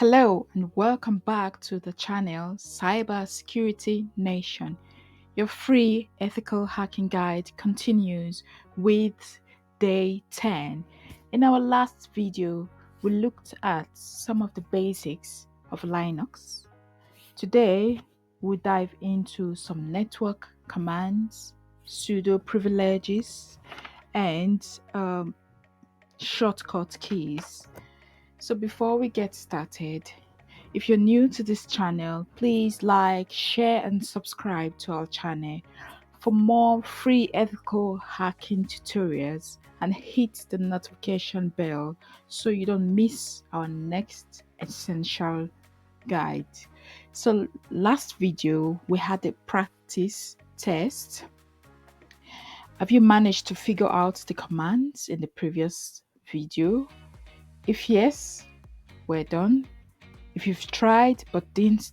Hello and welcome back to the channel Cybersecurity Nation. Your free ethical hacking guide continues with day 10. In our last video, we looked at some of the basics of Linux. Today, we'll dive into some network commands, sudo privileges, and shortcut keys. So before we get started, if you're new to this channel, please like, share, and subscribe to our channel for more free ethical hacking tutorials, and hit the notification bell so you don't miss our next essential guide. So last video, we had a practice test. Have you managed to figure out the commands in the previous video? If yes, we're done. If you've tried but didn't,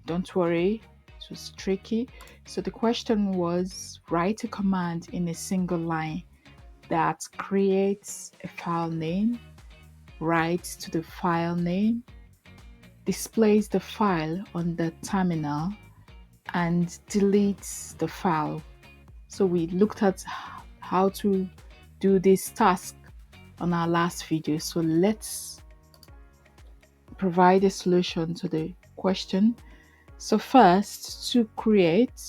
don't worry, it was tricky. So the question was, write a command in a single line that creates a file name, writes to the file name, displays the file on the terminal, and deletes the file. So we looked at how to do this task on our last video. So let's provide a solution to the question. So first, to create,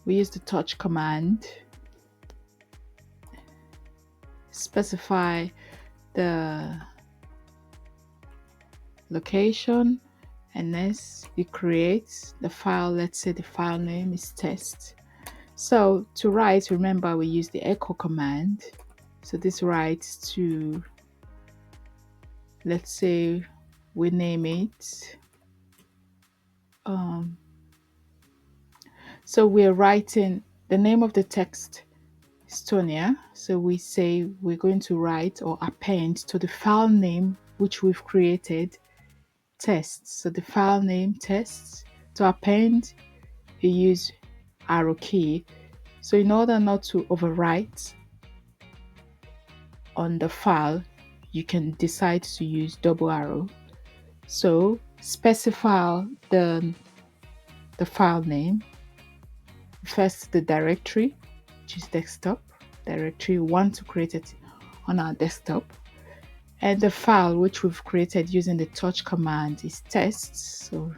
we use the touch command, specify the location, and next you create the file. Let's say the file name is test. So to write, remember we use the echo command. So this writes to, let's say we name it so we're writing the name of the text Estonia. So we say we're going to write or append to the file name which we've created tests. So the file name tests. To append, you use arrow key. So in order not to overwrite on the file, you can decide to use double arrow. So specify the file name. First, the directory, which is desktop directory. We want to create it on our desktop. And the file which we've created using the touch command is tests. So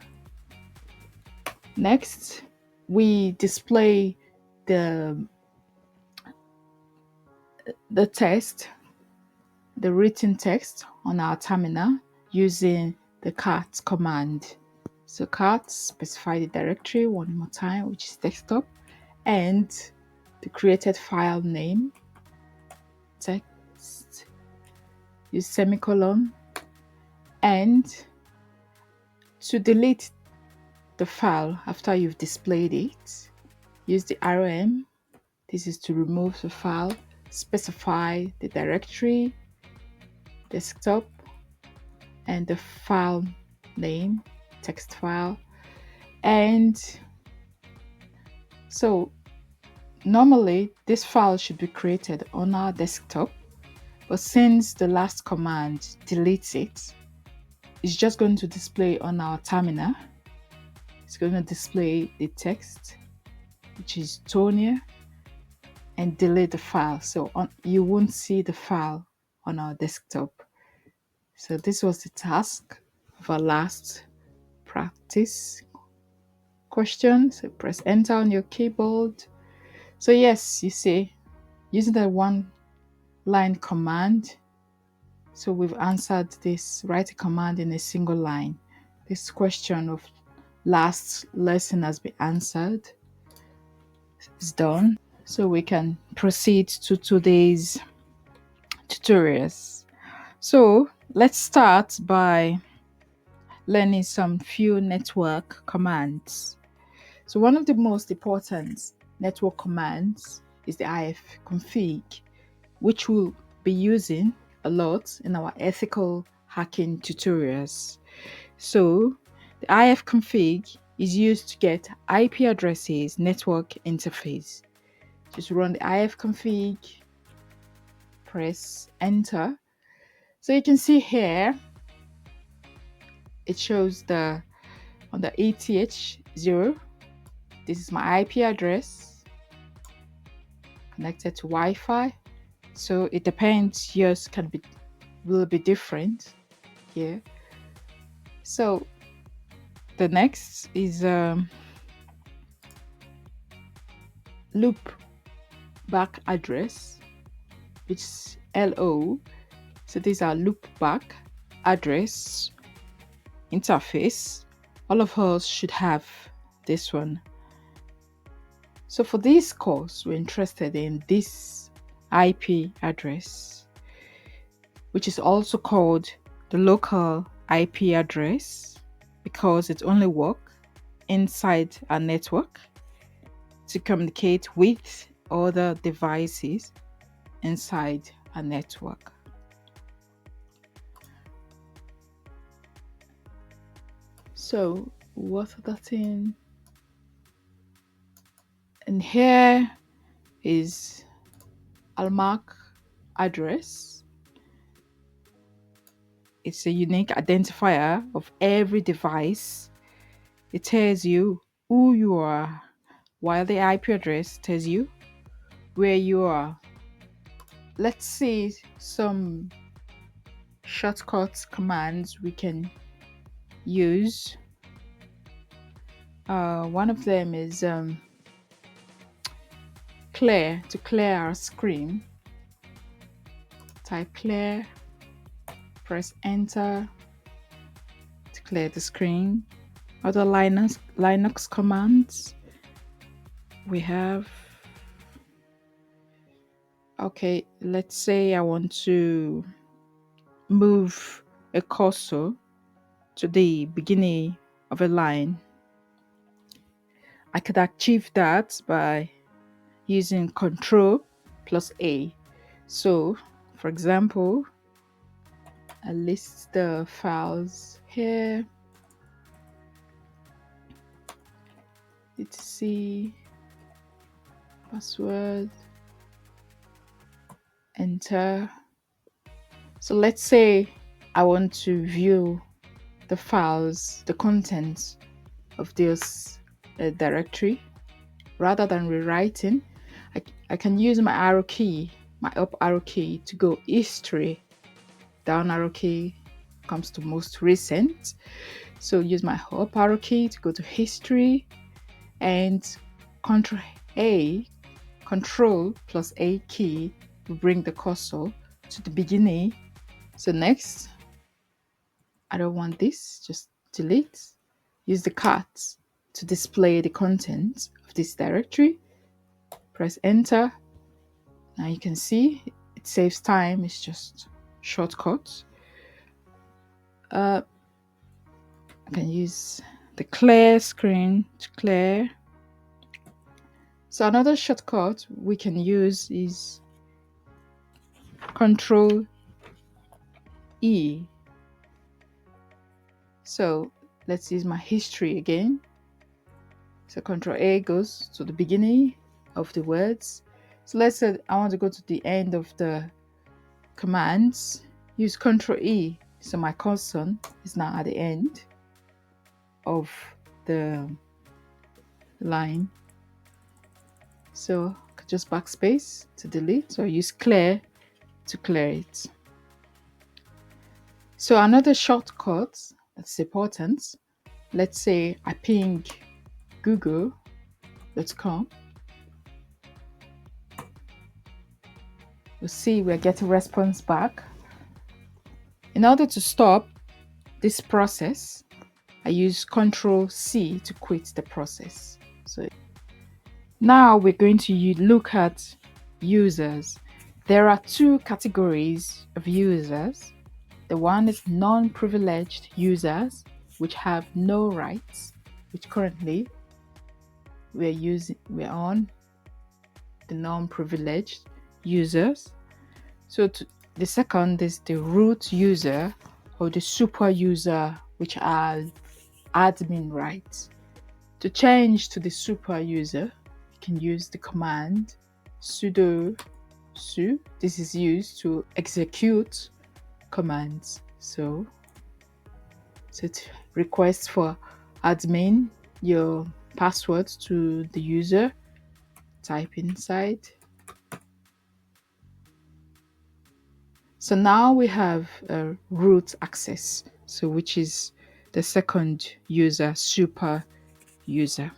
next, we display the text, the written text on our terminal using the cat command. So cat, specify the directory one more time, which is desktop, and the created file name, text, use semicolon, and to delete the file after you've displayed it, use the rm. This is to remove the file. Specify the directory, desktop, and the file name, text file. And so normally this file should be created on our desktop, but since the last command deletes it, it's just going to display on our terminal. It's going to display the text, which is Tonia, and delete the file. So you won't see the file on our desktop. So this was the task of our last practice question. So press enter on your keyboard. So yes, you see, using the one line command, so we've answered this, write a command in a single line. This question of last lesson has been answered. It's done. So we can proceed to today's tutorials. So let's start by learning some few network commands. So one of the most important network commands is the ifconfig, which we'll be using a lot in our ethical hacking tutorials. So the ifconfig is used to get IP addresses network interface. Just run the ifconfig, press enter. So you can see here, it shows on the ATH0, this is my IP address connected to Wi-Fi. So it depends, yours will be different here. So the next is loop back address, which is LO. So these are loop back address interface. All of us should have this one. So for this course, we're interested in this IP address, which is also called the local IP address, because it only works inside a network to communicate with other devices inside a network. So what other thing? And here is Almac address. It's a unique identifier of every device. It tells you who you are, while the IP address tells you where you are. Let's see some shortcut commands we can use. One of them is clear, to clear our screen. Type clear, press enter to clear the screen. Other Linux commands we have. Okay, let's say I want to move a cursor to the beginning of a line. I could achieve that by using Ctrl+A. So, for example, I list the files here. etc password, enter. So let's say I want to view the files, the contents of this directory. Rather than rewriting, I can use my arrow key, my up arrow key, to go history. Down arrow key comes to most recent. So use my up arrow key to go to history, and Control plus A key will bring the cursor to the beginning. So next, I don't want this, just delete. Use the cat to display the contents of this directory. Press enter. Now you can see it saves time, it's just shortcut. I can use the clear screen to clear. So another shortcut we can use is Control E. So let's use my history again. So Control A goes to the beginning of the words. So let's say I want to go to the end of the commands. Use Control E. So my cursor is now at the end of the line. So just backspace to delete. So use clear to clear it. So another shortcut that's important. Let's say I ping google.com. You'll see we're getting response back. In order to stop this process, I use Control C to quit the process. So now we're going to look at users. There are two categories of users. The one is non-privileged users, which have no rights, which currently we're on the non-privileged users. So the second is the root user or the super user, which are admin rights. To change to the super user, you can use the command sudo su. This is used to execute commands. So it requests for admin your password to the user. Type inside. So now we have a root access, so which is the second user, super user.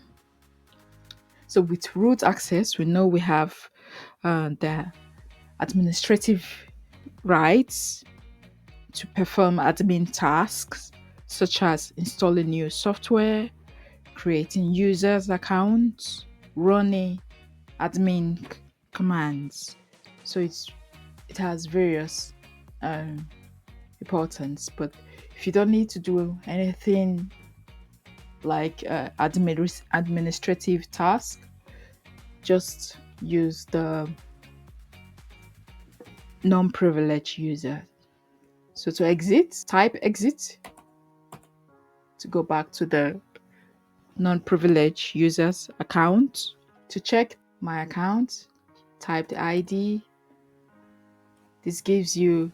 So with root access, we know we have the administrative rights to perform admin tasks such as installing new software, creating users accounts, running admin commands. So it has various importance, but if you don't need to do anything like administrative task, just use the non-privileged user. So to exit, type exit to go back to the non-privileged user's account. To check my account, type the ID. This gives you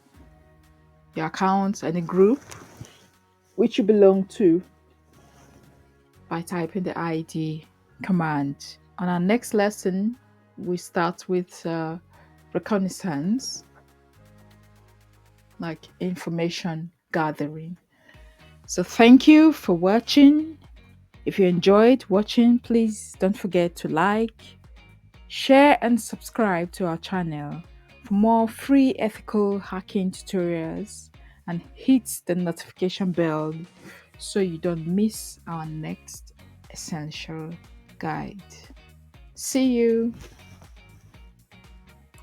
your account and a group which you belong to by typing the ID command. On our next lesson, we start with reconnaissance, like information gathering. So thank you for watching. If you enjoyed watching, please don't forget to like, share and subscribe to our channel for more free ethical hacking tutorials, and hit the notification bell so you don't miss our next essential guide. See you.